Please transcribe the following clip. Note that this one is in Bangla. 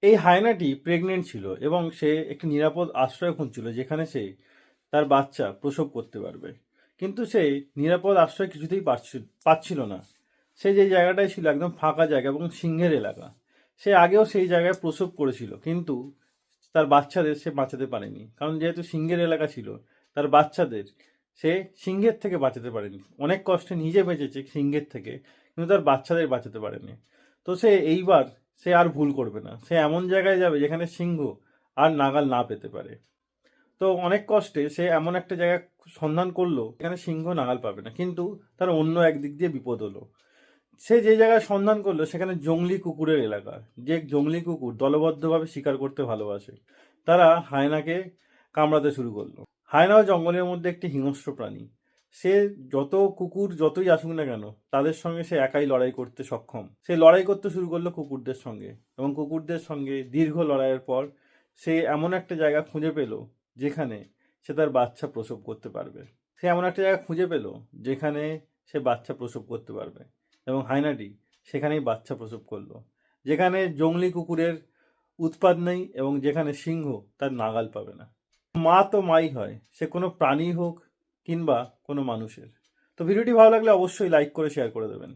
এই হায়নাটি প্রেগনেন্ট ছিল এবং সে একটি নিরাপদ আশ্রয় খুঁজছিল যেখানে সে তার বাচ্চা প্রসব করতে পারবে। কিন্তু সে নিরাপদ আশ্রয় কিছুতেই পাচ্ছিল না। সে যে জায়গাটায় ছিল একদম ফাঁকা জায়গা এবং সিংহের এলাকা। সে আগেও সেই জায়গায় প্রসব করেছিল, কিন্তু তার বাচ্চাদের সে বাঁচাতে পারেনি, কারণ যেহেতু সিংহের এলাকা ছিল, তার বাচ্চাদের সে সিংহের থেকে বাঁচাতে পারেনি। অনেক কষ্টে নিজে বেঁচেছে সিংহের থেকে, কিন্তু তার বাচ্চাদের বাঁচাতে পারেনি। তো সে এইবার সে আর ভুল করবে না, সে এমন জায়গায় যাবে যেখানে সিংহ আর নাগাল না পেতে পারে। তো অনেক কষ্টে সে এমন একটা জায়গা সন্ধান করলো যেখানে সিংহ নাগাল পাবে না, কিন্তু তার অন্য একদিক দিয়ে বিপদ হলো। সে যে জায়গায় সন্ধান করলো সেখানে জংলি কুকুরের এলাকা। যে জংলি কুকুর দলবদ্ধভাবে শিকার করতে ভালোবাসে, তারা হায়নাকে কামড়াতে শুরু করলো। হায়নাও জঙ্গলের মধ্যে একটি হিংস্র প্রাণী। সে যত কুকুর যতই আসুক না কেন, তাদের সঙ্গে সে একাই লড়াই করতে সক্ষম। সে লড়াই করতে শুরু করলো কুকুরদের সঙ্গে, এবং কুকুরদের সঙ্গে দীর্ঘ লড়াইয়ের পর সে এমন একটা জায়গা খুঁজে পেল যেখানে সে তার বাচ্চা প্রসব করতে পারবে। সে এমন একটা জায়গা খুঁজে পেল যেখানে সে বাচ্চা প্রসব করতে পারবে, এবং হায়নাটি সেখানেই বাচ্চা প্রসব করলো, যেখানে জংলি কুকুরের উৎপাত নেই এবং যেখানে সিংহ তার নাগাল পাবে না। মা তো মাই হয়, সে কোনো প্রাণী হোক কিংবা কোনো মানুষের। তো ভিডিওটি ভালো লাগলে অবশ্যই লাইক করে শেয়ার করে দেবেন।